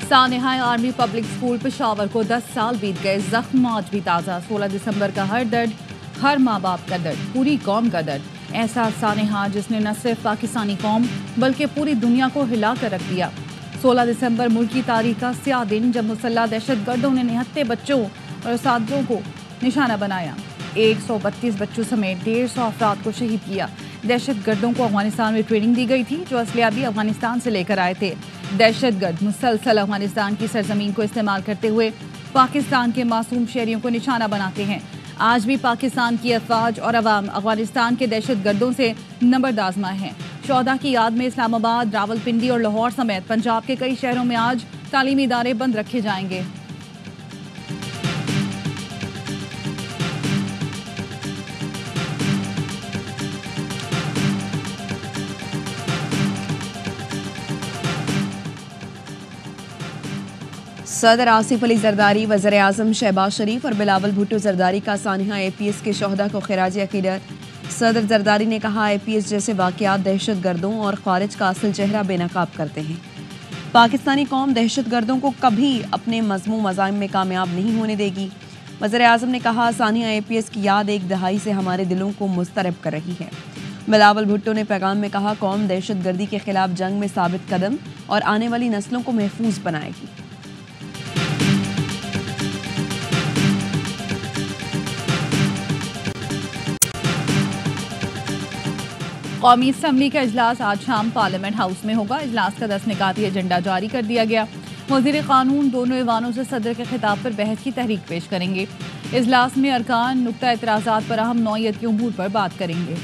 सानेहा army public school Peshawar को 10 साल बीत गए, जख्म आज भी ताज़ा। 16 दिसंबर का हर दर्द, हर माँ बाप का दर्द, पूरी कौम का दर्द। ऐसा सानेहा जिसने न सिर्फ पाकिस्तानी कौम बल्कि पूरी दुनिया को हिला कर रख दिया। 16 दिसंबर मुल्क की तारीख का स्याह दिन, जब मुसल्लह दहशतगर्दों ने निहत्ते बच्चों और उस्तादों को निशाना बनाया। 132 बच्चों समेत 150 अफराद को शहीद किया। दहशतगर्दों को अफगानिस्तान में ट्रेनिंग दी गई थी, जो असलिया भी अफगानिस्तान से लेकर आए थे। दहशतगर्द मुसलसल अफगानिस्तान की सरजमीन को इस्तेमाल करते हुए पाकिस्तान के मासूम शहरियों को निशाना बनाते हैं। आज भी पाकिस्तान की अफवाज और अवाम अफगानिस्तान के दहशतगर्दों से नंबरदाजमा हैं। शोहदा की याद में इस्लामाबाद, रावलपिंडी और लाहौर समेत पंजाब के कई शहरों में आज तालीमी इदारे बंद रखे जाएंगे। सदर आसिफ अली जरदारी, वज़ीर आज़म शहबाज शरीफ और बिलावल भुट्टो जरदारी का सानिहा APS के शोहदा को खिराज अकीदत। सदर जरदारी ने कहा, APS जैसे वाक़यात दहशत गर्दों और खारिज का असल चेहरा बेनकाब करते हैं। पाकिस्तानी कौम दहशत गर्दों को कभी अपने मज़मूम मज़ाहिम में कामयाब नहीं होने देगी। वज़ीर आज़म ने कहा, सानिहा APS की याद एक दहाई से हमारे दिलों को मुस्तरब कर रही है। बिलावल भुट्टो ने पैगाम में कहा, कौम दहशत गर्दी के खिलाफ जंग में साबित कदम और आने वाली नस्लों को महफूज बनाएगी। कौमी असम्बली का इजलास आज शाम पार्लियामेंट हाउस में होगा। इजलास का 10 निकाती एजेंडा जारी कर दिया गया। वज़ीर कानून दोनों ऐवानों से सदर के खिताब पर बहस की तहरीक पेश करेंगे। इजलास में अरकान नुक्ता एतराज़ात पर अहम नौइयत के उमूर पर बात करेंगे।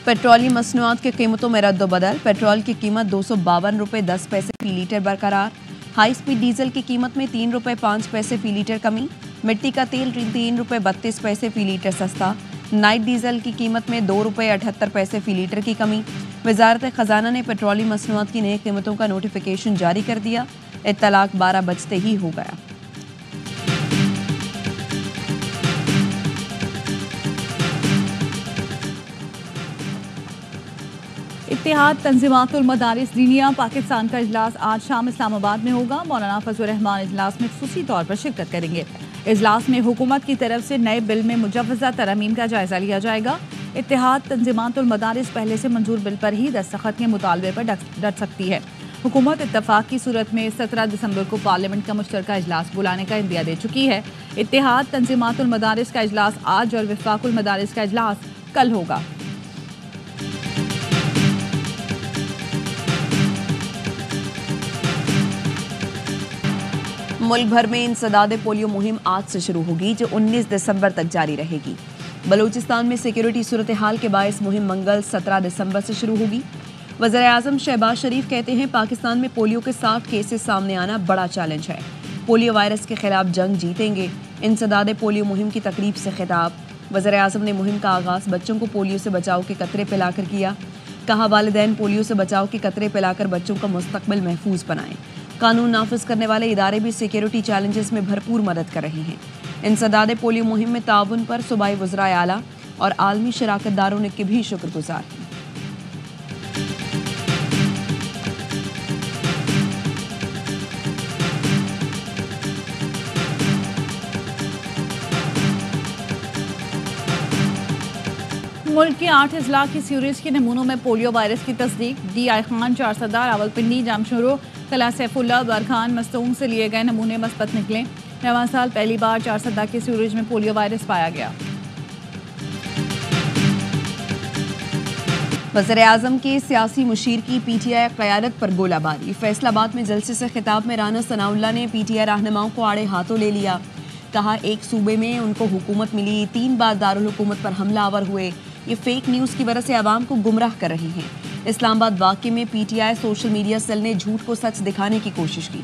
पेट्रोलियम मसनूआत की कीमतों में रद्द-व-बदल। पेट्रोल की कीमत 252 रुपये 10 पैसे फी लीटर बरकरार। हाई स्पीड डीजल की कीमत में 3 रुपये 5 पैसे फी लीटर कमी। मिट्टी का तेल 3 रुपये 32 पैसे फी लीटर सस्ता। नाइट डीजल की कीमत में 2 रुपये 78 पैसे फी लीटर की कमी। वजारत खजाना ने पेट्रोलियम मसनूआत की नई कीमतों का नोटिफिकेशन जारी कर दिया। इत्तलाक 12 बजते ही हो गया। इत्तेहाद तंज़ीमातुल मदारिस दीनिया पाकिस्तान का इजलास आज शाम इस्लामाबाद में होगा। मौलाना फजलुर रहमान इजलास में खुसूसी तौर पर शिरकत करेंगे। इजलास में हुकूमत की तरफ से नए बिल में मुजव्वज़ा तरमीम का जायजा लिया जाएगा। इत्तेहाद तंज़ीमातुल मदारिस पहले से मंजूर बिल पर ही दस्तखत के मुतालबे पर डट सकती है। हुकूमत इत्तफाक की सूरत में 17 दिसंबर को पार्लियामेंट का मुश्तरका इजलास बुलाने का इंदिया दे चुकी है। इत्तेहाद तंज़ीमातुल मदारिस का इजलास आज और विफाकुल मदारिस का इजलास कल होगा। मुल्क भर में इंसदाद पोलियो मुहिम आज से शुरू होगी, जो 19 दिसंबर तक जारी रहेगी। बलूचिस्तान में सिक्योरिटी सूरत हाल के बायस मुहिम मंगल 17 दिसंबर से शुरू होगी। वज़ीर आज़म शहबाज शरीफ कहते हैं, पाकिस्तान में पोलियो के 60 केसेस सामने आना बड़ा चैलेंज है। पोलियो वायरस के खिलाफ जंग जीतेंगे। इंसदाद पोलियो मुहिम की तकरीब से खिताब। वज़ीर आज़म ने मुहिम का आगाज़ बच्चों को पोलियो से बचाव के कतरे पिलाकर किया। कहा, वालिदैन पोलियो से बचाव के कतरे पिलाकर बच्चों का मुस्तकबिल महफूज बनाएं। कानून नाफिज करने वाले इदारे भी सिक्योरिटी चैलेंजेस में भरपूर मदद कर रहे हैं। इंसदाद पोलियो मुहिम में ताउन पर सूबाई वज़राए आला और आलमी शराकतदारों ने के भी शुक्रगुजार हैं। मुल्क के 8 अजला की सीरीज के नमूनों में पोलियो वायरस की तस्दीक। DI खान, चारसदा, रावलपिंडी, जामशोरो, कला सैफुल्ला, बरखान, मस्तूम से लिए गए नमूने मस्बत निकले। रवां साल पहली बार चारसदा के सीरीज में पोलियो वायरस पाया गया। वज़ीर आज़म के सियासी मुशीर की PTI क़यादत पर गोलाबारी। फैसलाबाद में जलसे से खिताब में राना सनाउल्लाह ने PTI रहनुमाओं को आड़े हाथों ले लिया। कहा, एक सूबे में उनको हुकूमत मिली, 3 बार दारुल हुकूमत पर हमलावर हुए। ये फेक न्यूज़ की वजह से आवाम को गुमराह कर रहे हैं। इस्लामाबाद वाक़े में PTI सोशल मीडिया सेल ने झूठ को सच दिखाने की कोशिश की।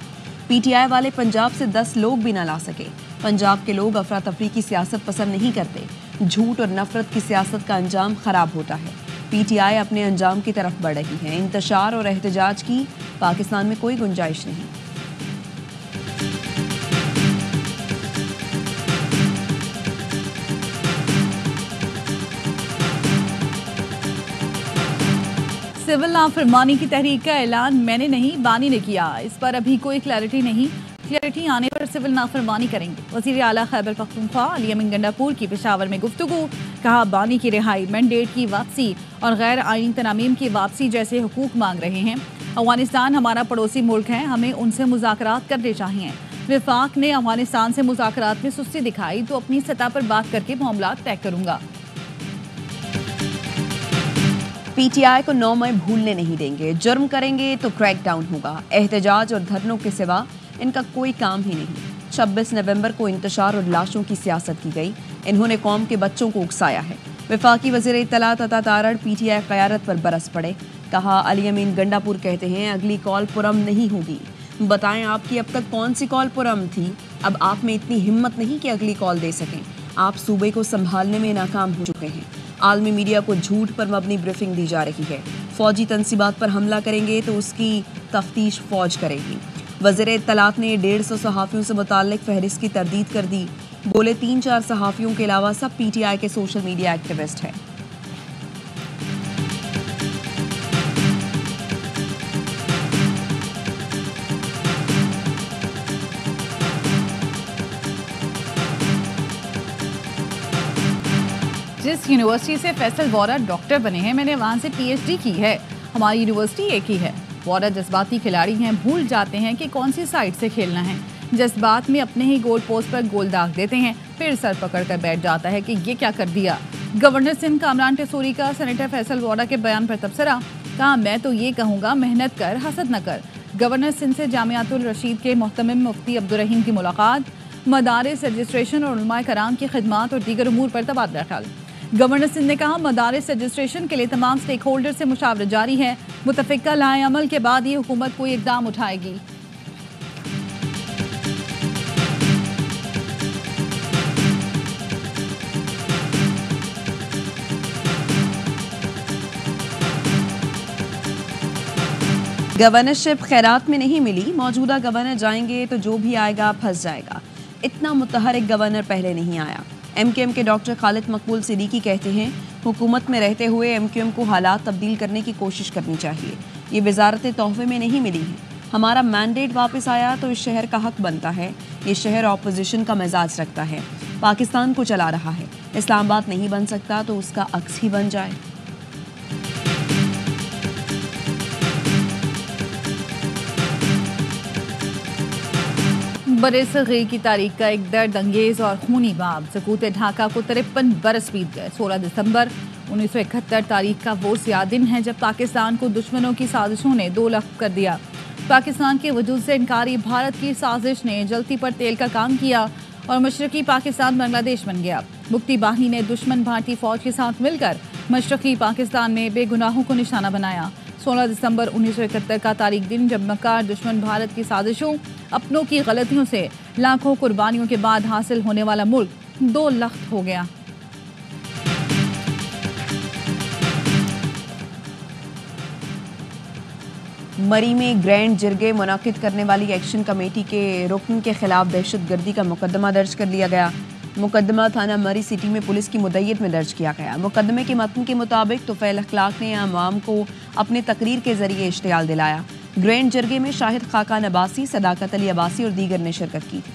PTI वाले पंजाब से 10 लोग भी ना ला सके। पंजाब के लोग अफरा तफरी की सियासत पसंद नहीं करते। झूठ और नफरत की सियासत का अंजाम खराब होता है। PTI अपने अंजाम की तरफ बढ़ रही है। इंतशार और एहतजाज की पाकिस्तान में कोई गुंजाइश नहीं। सिविल नाफरमानी की तहरीक का ऐलान मैंने नहीं, बानी ने किया। इस पर अभी कोई क्लैरिटी नहीं, क्लैरिटी आने पर सिविल नाफरमानी करेंगे। वज़ीर आला खैबर पख्तूनख्वा अली अमीन गंडापुर की पेशावर में गुफ्तगू। कहा, बानी की रिहाई, मैंडेट की वापसी और गैर आईनी तनामीम की वापसी जैसे हुकूक मांग रहे हैं। अफगानिस्तान हमारा पड़ोसी मुल्क है, हमें उनसे मुज़ाकरात करने चाहिए। विफाक ने अफगानिस्तान से मुज़ाकरात में सुस्ती दिखाई तो अपनी सतह पर बात करके मामला तय करूंगा। पीटीआई को 9 मई भूलने नहीं देंगे, जुर्म करेंगे तो क्रैकडाउन होगा। एहतजाज और धरनों के सिवा इनका कोई काम ही नहीं। 26 नवंबर को इंतशार और लाशों की सियासत की गई। इन्होंने कौम के बच्चों को उकसाया है। वफाकी वज़ीर इत्तलात अता तारड़ पीटीआई क़यादत पर बरस पड़े। कहा, अली अमीन गंडापुर कहते हैं अगली कॉल पुरम नहीं होगी। बताएं आपकी अब तक कौन सी कॉल पुरम थी? अब आप में इतनी हिम्मत नहीं कि अगली कॉल दे सकें। आप सूबे को संभालने में नाकाम हो चुके हैं। आलमी मीडिया को झूठ पर मबनी ब्रीफिंग दी जा रही है। फौजी तनसीबात पर हमला करेंगे तो उसकी तफ्तीश फौज करेगी। वज़ीर इत्तलात ने 150 सहाफ़ियों से मुताल्लिक फहरिस्त की तरदीद कर दी। बोले 3-4 सहाफ़ियों के अलावा सब पीटीआई के सोशल मीडिया एक्टिविस्ट हैं। जिस यूनिवर्सिटी से फैसल वोरा डॉक्टर बने हैं, मैंने वहाँ से पीएचडी की है। हमारी यूनिवर्सिटी एक ही है। वोरा जज्बाती खिलाड़ी हैं, भूल जाते हैं कि कौन सी साइड से खेलना है। जज्बात में अपने ही गोल पोस्ट पर गोल दाग देते हैं, फिर सर पकड़ कर बैठ जाता है कि ये क्या कर दिया। गवर्नर सिंध कामरान टेसूरी का सेनेटर फैसल वोरा के बयान पर तबसरा। कहा, मैं तो ये कहूँगा, मेहनत कर, हसद न कर। गवर्नर सिंध से जामियातुल रशीद के मोहतमिम मुफ्ती अब्दुर्रहीम की मुलाकात। मदारिस रजिस्ट्रेशन और उलमाए कराम की खिदमात और दीगर उमूर पर तबादला ख्याल। गवर्नर सिंध ने कहा, मदारिस रजिस्ट्रेशन के लिए तमाम स्टेक होल्डर से मुशावरत जारी है। मुतफ़िका लाए अमल के बाद ये हुकूमत कोई इक़दाम उठाएगी। गवर्नरशिप खैरात में नहीं मिली, मौजूदा गवर्नर जाएंगे तो जो भी आएगा फंस जाएगा। इतना मुतहरिक गवर्नर पहले नहीं आया। एमक्यूएम के डॉक्टर खालिद मकबूल सिद्दीकी कहते हैं, हुकूमत में रहते हुए एमक्यूएम को हालात तब्दील करने की कोशिश करनी चाहिए। ये वजारत तोहफे में नहीं मिली है। हमारा मैंडेट वापस आया तो इस शहर का हक बनता है। ये शहर ऑपोजिशन का मिजाज रखता है, पाकिस्तान को चला रहा है। इस्लामाबाद नहीं बन सकता तो उसका अक्स ही बन जाए। बरसग़ीर की तारीख का एक दर्द अंगेज और खूनी बाब। सकूत ढाका को 53 बरस बीत गए। 16 दिसंबर 1971 तारीख का वो सिया दिन है जब पाकिस्तान को दुश्मनों की साजिशों ने दो लख्त कर दिया। पाकिस्तान के वजूद से इनकारी भारत की साजिश ने जलती पर तेल का काम किया और मशरक़ी पाकिस्तान बांग्लादेश बन गया। मुक्ति बाहिनी ने दुश्मन भारतीय फ़ौज के साथ मिलकर मशरक़ी पाकिस्तान में बेगुनाहों को निशाना बनाया। 16 दिसंबर 1971 का तारीख दिन जब मक्कार दुश्मन भारत की साजिशों, अपनों की गलतियों से लाखों कुर्बानियों के बाद हासिल होने वाला मुल्क दो लख्त हो गया। मरी में ग्रैंड जिरगे मुनाकिद करने वाली एक्शन कमेटी के रुकन के खिलाफ दहशतगर्दी का मुकदमा दर्ज कर लिया गया। मुकदमा थाना मरी सिटी में पुलिस की मुद्दईयत में दर्ज किया गया। मुकदमे के मतन के मुताबिक तुफैल अखलाक ने अवाम को अपने तकरीर के जरिए इश्तियाल दिलाया। ग्रैंड जिरगे में शाहिद खाकान अब्बासी, सदाकत अली अब्बासी और दीगर ने शिरकत की थी।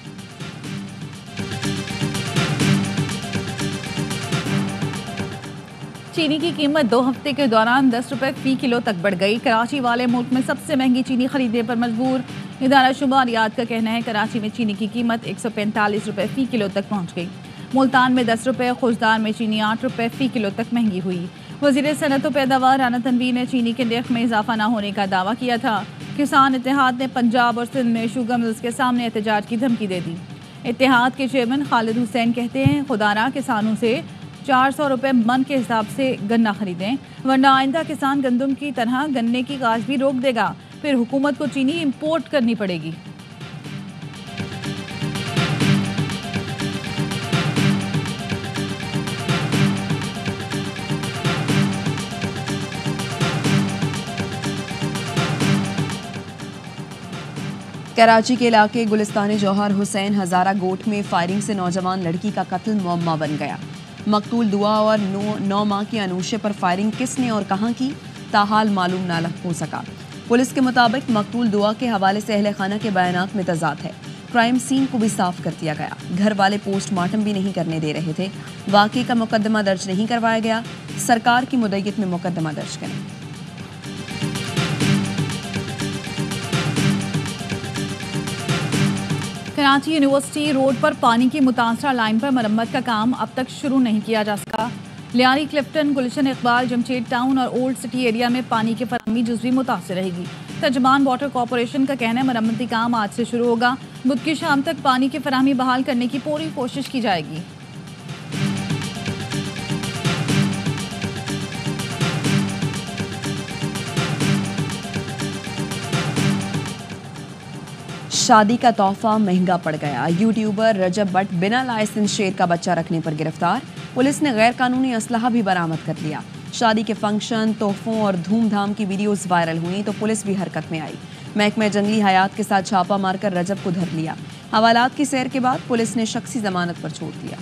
चीनी की कीमत 2 हफ्ते के दौरान 10 रुपए फी किलो तक बढ़ गई। कराची वाले मुल्क में सबसे महंगी चीनी खरीदने पर मजबूर। इदारा शुमारियात का कहना है कराची में चीनी की कीमत 145 रुपए फी किलो तक पहुँच गई। मुल्तान में 10 रुपए, खुशदार में चीनी 8 रुपए फी किलो तक महंगी हुई। वज़ीर सनअत व पैदावार राना तनवीर ने चीनी के नर्ख में इजाफा न होने का दावा किया था। किसान इत्तेहाद ने पंजाब और सिंध में शुगर मिल्स के सामने एहतजाज की धमकी दे दी। इत्तेहाद के चेयरमैन खालिद हुसैन कहते हैं, खुदारा किसानों से 400 रुपए मन के हिसाब से गन्ना खरीदें, वरना आइंदा किसान गंदम की तरह गन्ने की काश्त भी रोक देगा। फिर हुकूमत को चीनी इंपोर्ट करनी पड़ेगी। कराची के इलाके गुलिस्तान जौहर हुसैन हजारा गोट में फायरिंग से नौजवान लड़की का कत्ल मुअम्मा बन गया। मकतूल दुआ और 9 माह की अनूशे पर फायरिंग किसने और कहां की, ताहाल मालूम ना हो सका। पुलिस के मुताबिक मकतूल दुआ के हवाले से अहले खाना के बयानात में तजाद है। क्राइम सीन को भी साफ कर दिया गया। घर वाले पोस्टमार्टम भी नहीं करने दे रहे थे। वाकई का मुकदमा दर्ज नहीं करवाया गया। सरकार की मुद्दत में मुकदमा दर्ज करें। कराची यूनिवर्सिटी रोड पर पानी की मुतासरा लाइन पर मरम्मत का काम अब तक शुरू नहीं किया जा सका। लियारी, क्लिफ्टन, गुलशन इकबाल, जमशेद टाउन और ओल्ड सिटी एरिया में पानी की फराहमी जुज़वी मुतासर रहेगी। तर्जुमान वाटर कॉरपोरेशन का कहना है मरम्मती काम आज से शुरू होगा। बुध की शाम तक पानी की फराहमी बहाल करने की पूरी कोशिश की जाएगी। शादी का तोहफा महंगा पड़ गया। यूट्यूबर रजब भट्ट बिना लाइसेंस शेर का बच्चा रखने पर गिरफ्तार। पुलिस ने गैर कानूनी असलहा भी बरामद कर लिया। शादी के फंक्शन, तोहफों और धूमधाम की वीडियोस वायरल हुई तो पुलिस भी हरकत में आई। महकमे जंगली हयात के साथ छापा मारकर रजब को धर लिया। हवालात की सैर के बाद पुलिस ने शख्सी जमानत पर छोड़ दिया।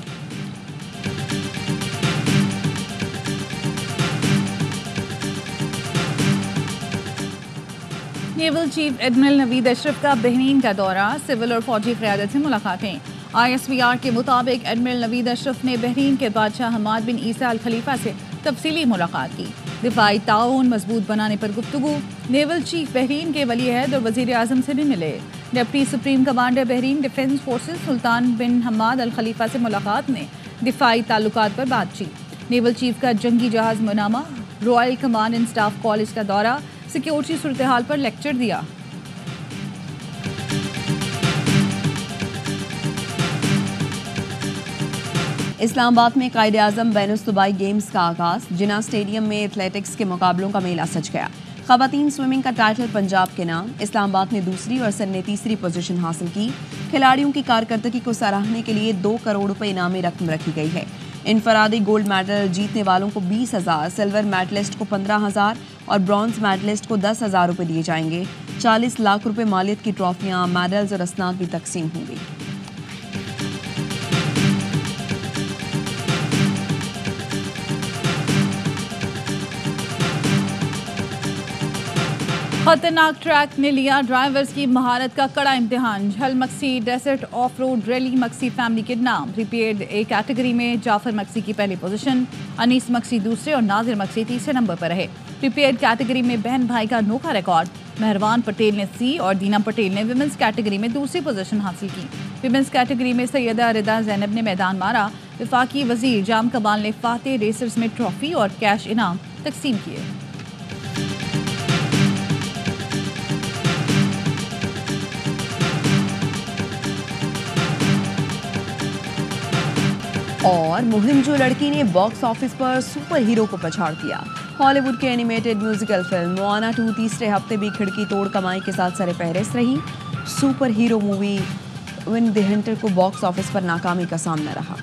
Naval chief admiral Naveed Ashraf का बहरीन का दौरा, सिविल और फौजी क़यादत से मुलाकातें। ISVR के मुताबिक एडमिरल नवीद अशरफ ने बहरीन के बादशाह हमाद बिन ईसा अल खलीफा से तफसीली मुलाकात की। दिफाई ताउन मजबूत बनाने पर गुफ्तगू। नेवल चीफ बहरीन के वली अहद और वज़ीर आज़म से भी मिले। Deputy supreme commander Bahrain defence forces Sultan bin Hamad Al Khalifa से मुलाकात में दिफाई ताल्लुकात पर बातचीत। नेवल चीफ का जंगी जहाज Manama, royal command and staff college का दौरा, सिक्योरिटी सूरत हाल पर लेक्चर दिया। इस्लामाबाद में कायदे आज़म बैनुल-सूबाई गेम्स का आगाज। जिना स्टेडियम में एथलेटिक्स के मुकाबलों का मेला सज गया। ख़वातीन स्विमिंग का टाइटल पंजाब के नाम। इस्लामाबाद ने दूसरी और सन ने तीसरी पोजीशन हासिल की। खिलाड़ियों की कारकर्दगी को सराहने के लिए 2 करोड़ रुपए इनामी रकम रखी गई है। इनफरादी गोल्ड मेडल जीतने वालों को 20,000, सिल्वर मेडलिस्ट को 15,000 और ब्रॉन्ज मेडलिस्ट को 10,000 रुपए दिए जाएंगे। 40 लाख रुपए मालियत की ट्रॉफियां, मेडल्स और असनाद भी तकसीम होंगी। खतरनाक ट्रैक ने लिया ड्राइवर्स की महारत का कड़ा इम्तिहान। झल मक्सी डेजर्ट ऑफ रोड रैली मक्सी फैमिली के नाम। प्रीपेड ए कैटेगरी में जाफर मक्सी की पहली पोजीशन, अनीस मक्सी दूसरे और नाजिर मक्सी तीसरे नंबर पर रहे। प्रीपेड कैटेगरी में बहन भाई का अनोखा रिकॉर्ड। मेहरबान पटेल ने सी और दीना पटेल ने विमेंस कैटेगरी में दूसरी पोजीशन हासिल की। विमेंस कैटेगरी में सैयदा रिदा जैनब ने मैदान मारा। वफाकी वजीर जाम कबाल ने फातेह रेसर्स में ट्रॉफी और कैश इनाम तकसीम किए। और मुहिम जो लड़की ने बॉक्स ऑफिस पर सुपर हीरो को पछाड़ दिया। हॉलीवुड के एनिमेटेड म्यूजिकल फिल्म मोआना 2 तीसरे हफ्ते भी खिड़की तोड़ कमाई के साथ सरफहरिस्त रही। Super hero movie win the Hunter को बॉक्स ऑफिस पर नाकामी का सामना रहा।